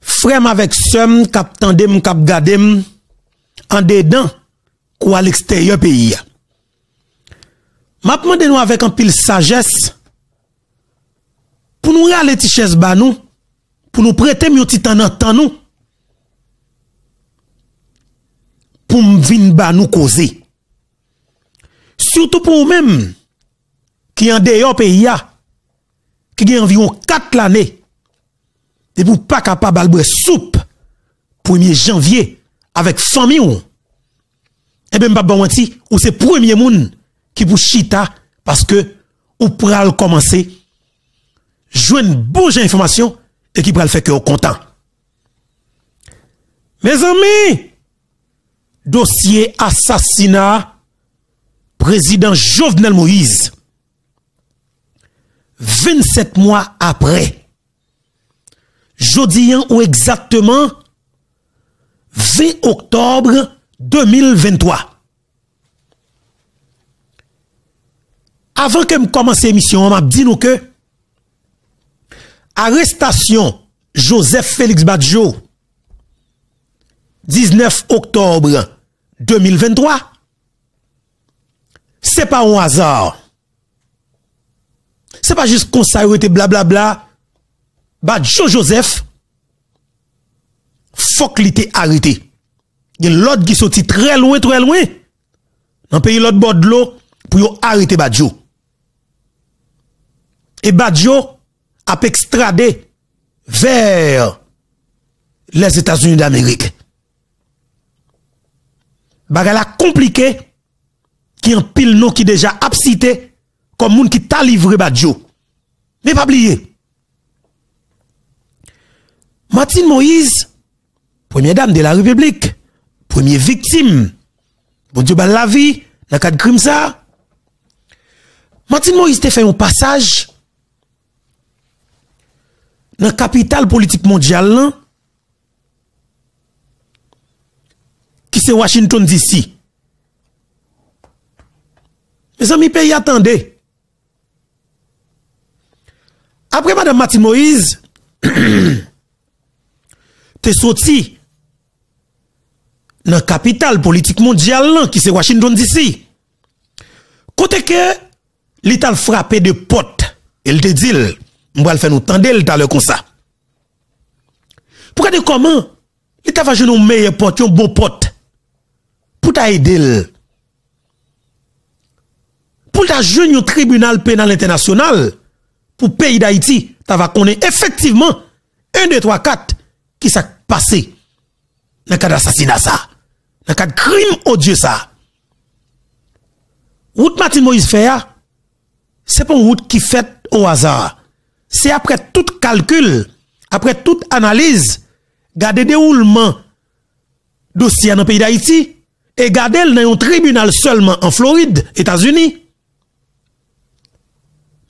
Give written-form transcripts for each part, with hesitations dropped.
frère avec somme k'ap tandem k'ap gadem en dedans ou à l'extérieur pays. M'a demandé nous avec un pile sagesse pour nous râler ti chaise ba nous, pour nous prêter un petit temps nous, pour venir ba nous causer. Surtout pour nous-mêmes qui en dehors pays qui a environ 4 années et pour pas capable de soupe 1er janvier avec famille ou et ben pas bon menti ou c'est premier monde qui pour chita parce que ou pral commencer joindre bonne information et qui pral faire que au content. Mes amis, dossier assassinat président Jovenel Moïse 27 mois après, jeudi ou exactement 20 octobre 2023. Avant que je commence l'émission, on m'a dit nous que arrestation Joseph Félix Badjo 19 octobre 2023, c'est pas un hasard. C'est pas juste qu'on ça été blablabla. Badjo Joseph, faut qu'il était arrêté. Il y a l'autre qui sorti très loin. Dans le pays l'autre bord de l'eau, pour arrêter Badjo. Et Badjo a extradé vers les États-Unis d'Amérique. Bagala compliqué, qui en pile nom qui déjà abcité comme moun qui t'a livré Badjo. Mais pas oublier. Martine Moïse, première dame de la République, première victime. Bon Dieu, la vie, dans le cadre de crime ça. Martine Moïse te fait un passage dans la capitale politique mondiale, qui c'est Washington DC. Mes amis, pays attendez. Après Madame Martine Moïse, t'es sorti dans la capitale politique mondiale, qui c'est Washington DC. Côté que l'État frappé de pote, il te dit, on va le faire nous tendre le comme ça. Pourquoi de comment l'État va jouer un meilleur pote, un bon pote, pour t'aider. Pour ta jouer un tribunal pénal international, pour pays d'Haïti, tu vas connaître effectivement 1, 2, 3, 4 qui s'est passé dans le cas d'assassinat ça, dans le cas de crime odieux ça. Route Martine Moïse fait, c'est pas une route qui fait au hasard. C'est après tout calcul, après toute analyse, garder déroulement dossier dans le pays d'Haïti et garder dans un tribunal seulement en Floride, États-Unis.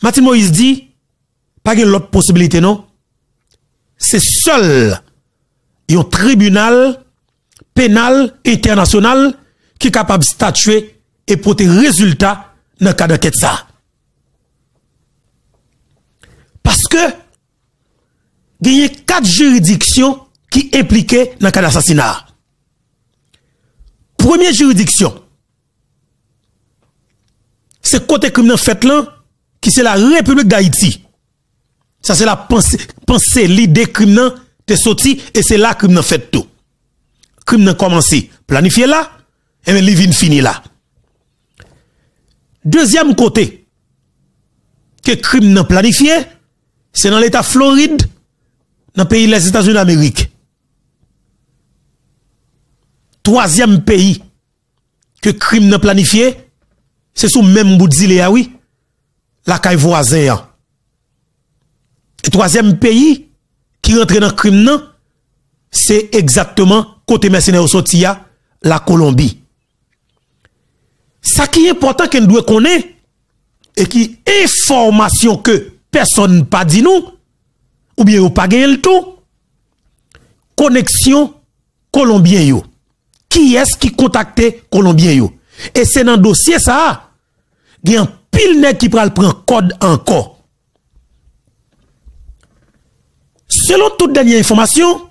Martine Moïse dit, pas de l'autre possibilité, non? C'est seul un tribunal pénal international qui est capable de statuer et porter résultat dans le cas d'enquête ça. Parce que il y a 4 juridictions qui impliquées dans le cas d'assassinat. Première juridiction, c'est côté criminel fait là, qui c'est la République d'Haïti. Ça c'est la pensée, l'idée criminel te sorti et c'est là criminel fait tout. Criminel commencé, planifié là, et bien il fini là. Deuxième côté, que criminel planifié, c'est dans l'État Floride, dans le pays des États-Unis d'Amérique. Troisième pays, que criminel planifié, c'est sous même bout de oui, la caille voisin. Et troisième pays qui rentre dans le crime, c'est exactement côté mercenaire sorti la Colombie. Ça qui est important que nous devons connaître et qui information que personne pas dit nous ou bien ou pas gagné le tout. Connexion colombien yo. Qui est-ce qui contacte colombien yo? Et c'est dans le dossier ça, il y a un pile net qui pral prend code encore. Selon toute dernière information,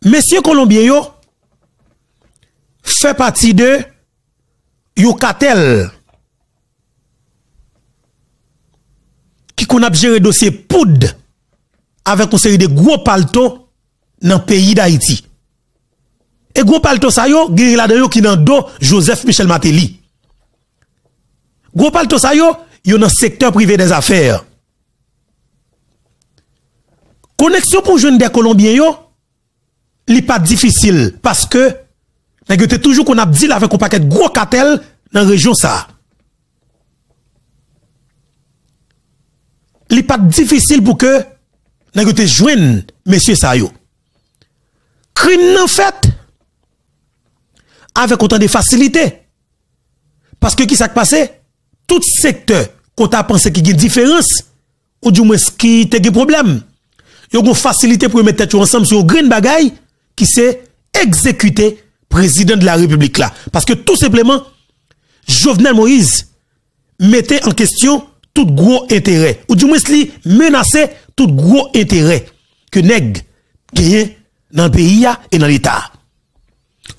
messieurs colombiens yo fait partie de yo cartel qui qu'on a géré dossier poudre avec une série de gros palto dans le pays d'Haïti. Et gros palto ça yo, géré là-dedans qui dans dos Joseph Michel Martelly. Gros palto ça yo dans le secteur privé des affaires. Connexion pour jeunes des Colombiens yo, li pas difficile parce que n'a toujours qu'on a dit avec un paquet de gros cartel dans la région ça. Li pas difficile pour que n'a joindre monsieur ça yo. Crime nan fait avec autant de facilité. Parce que qui s'est passé? Tout secteur qu'on a pensé qu'il y a une différence ou du moins qui te gen problème. Yo gon facilité pour mettre tête ensemble sur green bagay qui c'est exécuter président de la République là parce que tout simplement Jovenel Moïse mettait en question tout gros intérêt ou du moins li menaçait tout gros intérêt que nèg gagne dans le pays et dans l'état.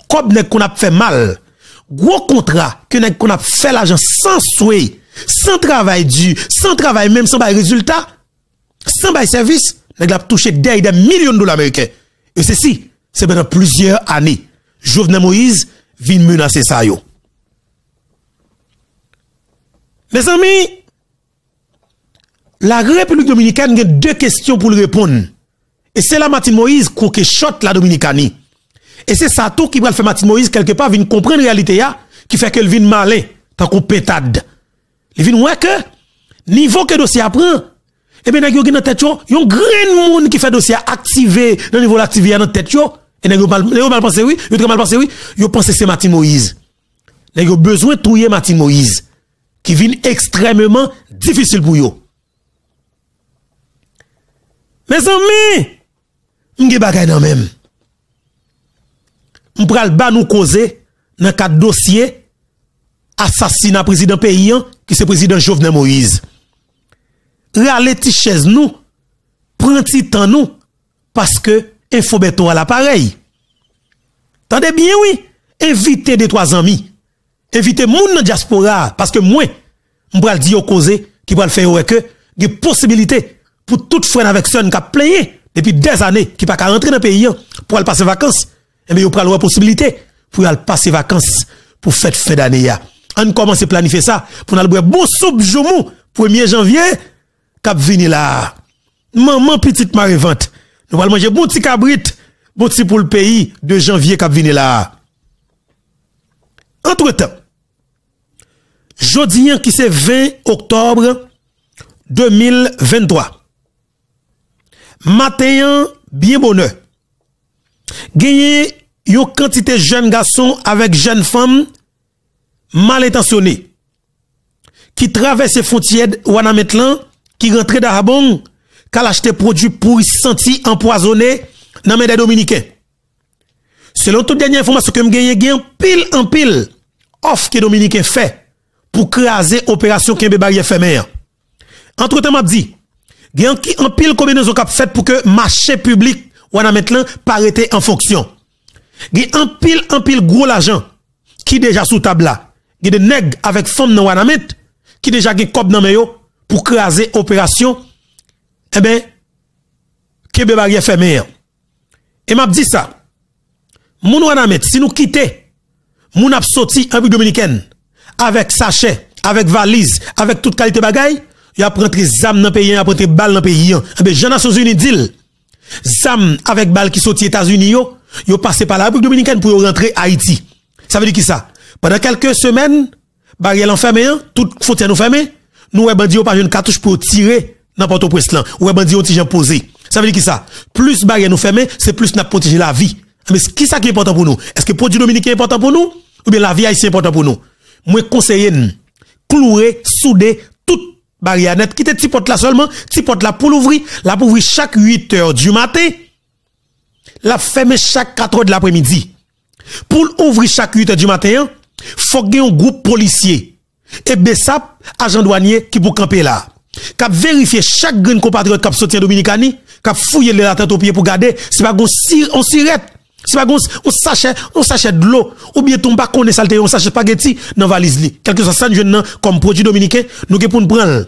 Comme nèg qu'on a fait mal, gros contrat que nèg qu'on a fait l'argent sans souhait, sans travail dur, sans travail même sans bail résultat, sans bail service, nèg a touché des millions de dollars américains. Et ceci, c'est pendant plusieurs années. Jovenel Moïse vient menacer ça yo. Mes amis, la République dominicaine a deux questions pour le répondre. Et c'est là Martin Moïse qui shot la Dominicanie. Et c'est ça tout qui va faire Martin Moïse quelque part vient comprendre la réalité qui fait qu'elle vient malin tant qu'on pétade. Il vient ouais que niveau que dossier apprend et bien nèg yo dans tête yo, yon grand monde qui fait dossier activé dans niveau l'activé dans tête yo et nèg yo mal penser oui, yo très mal penser oui, yo pense c'est Martin Moïse. Nèg yo besoin touyer Martin Moïse qui vient extrêmement difficile pour yo. Mes amis, m'ge bagay nan même. M'pral ba nous causer dans cadre dossier assassinat président paysan qui c'est président Jovenel Moïse. Rale ti chaise nous, prend ti temps nous parce que info beto à l'appareil. Tendez bien oui, invitez des trois amis. Invitez moun dans diaspora parce que moi m'pral di yo causer qui pral faire ouais que des possibilités pour tout frère avec son qui a plaigné depuis des années qui pas qu'à rentrer dans le pays pour aller passer vacances et bien il prend la possibilité pour aller passer vacances pour fête fin d'année. On commence à planifier ça pour aller boire bon soupe joumou 1er janvier cap venir là. Maman petite marevante. Nous allons manger bon petit cabrit, bon petit pour le pays de janvier cap venir là. Entre-temps, jeudi qui c'est 20 octobre 2023. Matin bien bonheur. Gagné une quantité de jeunes garçons avec jeunes femmes mal intentionnés qui traversent les frontières Wanametlan, qui rentrent dans Habong, qui acheté produits pourris sentis empoisonnés dans les médias dominicains. Selon toute dernière information que je gagne, en pile offre que les Dominicains fait pour craser l'opération Kembe Barrière Fermée. Entre-temps, m'a dit, il y a un pile combinaison qu'a fait pour que marché public ou en mettre parité en fonction. Il y a un pile gros l'argent qui déjà sous table là. Il y a des nègres avec femmes dans Wanamet qui déjà gen cob dans yo pour craser opération eh ben Kembe Barrière Fermée. Et m'a dit ça. Moun Wanamet si nous quitter moun ap sorti en République dominicaine avec sachet, avec valise, avec toute qualité bagaille. Il a pris zam dans pays, il a pris balle dans pays. Eh bien, les Nations Unies dit, zam avec balle qui sorti États-Unis, yo passé par la République dominicaine pour rentrer Haïti. Ça veut dire qui ça? Pendant quelques semaines, barrière enfermé, toute frontière nous fermée, nous bandi pas une cartouche pour tirer n'importe où presque là. Ou bandi on ti posé. Ça veut dire qui ça? Plus barrière nous fermée, c'est plus n'a protéger la vie. Mais qui ça qui est important pour nous? Est-ce que produit dominicain est important pour nous ou bien la vie haïtienne est important pour nous? Moi conseiller clouer, souder toute barrière net, quitte petit porte là seulement, petit porte là pour l'ouvrir, la pour ouvrir chaque 8 heures du matin, la fermer chaque 4 heures de l'après-midi. Pour ouvrir chaque 8 heures du matin, faut qu'il y ait un groupe policier et BESAP, agent douanier qui pour camper là. Cap vérifier chaque grain compatriote qui sorti en Dominicanie, qui a fouillé la tête au pied pour garder, c'est pas on sirette. C'est pas on sachet de l'eau, ou bien ton pas connaît saleté, on sachet spaghetti dans valise li. Quelque chose ça jeune comme produit dominicain, nous pour nous prendre,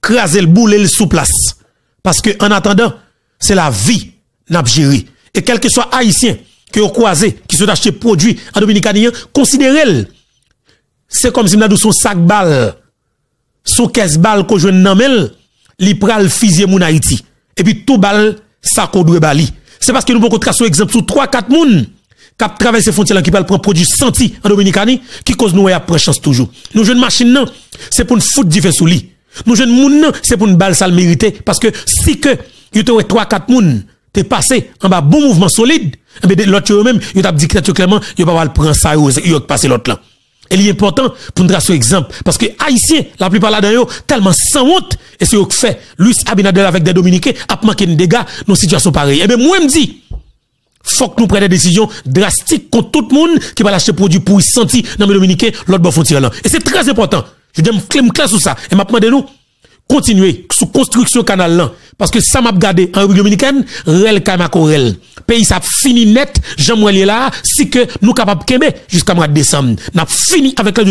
craser le bouler sous place. Parce que en attendant, c'est la vie n'a géré. Et quel que soit haïtien qui ont croisé, qui sont acheté produits en dominicanien, considérez-le. C'est comme si nous avons son sac balle, son caisse balle qu'on joue dans mel, li pral fusiller mon Haïti. Et puis tout balle, ça qu'on doit bali. C'est parce que nous pouvons tracer un exemple sur 3-4 moun qui traversent ces frontières qui parlent prendre produit senti en Dominicanie qui cause nous après chance toujours. Nous jeunes machine non, c'est pour nous foutre du feu sous lit. Nous jeunes moun non, c'est pour nous balle ça le mériter parce que si que you te 3-4 moun t'es passé en bas bon mouvement solide, et l'autre même, il t'a dit clairement, il va pas prendre ça il va passer l'autre là. Et il est important pour nous tracer un exemple parce que haïtiens la plupart là-dedans tellement sans honte et c'est eux qui fait Luis Abinader avec des Dominicains a manqué de dégâts dans une situation pareille. Et bien moi me dis faut que nous prenions des décisions drastiques contre tout le monde qui va l'acheter produit pour y sentir dans les Dominicains l'autre bon frontière là. Et c'est très important. Je dis me classe sur ça et m'a demandé nous continuer sous construction canal là parce que ça m'a gardé en République dominicaine rel kamakorel pays ça fini net Jean Moelier là si que nous capable kembe jusqu'à mois de décembre n'a fini avec le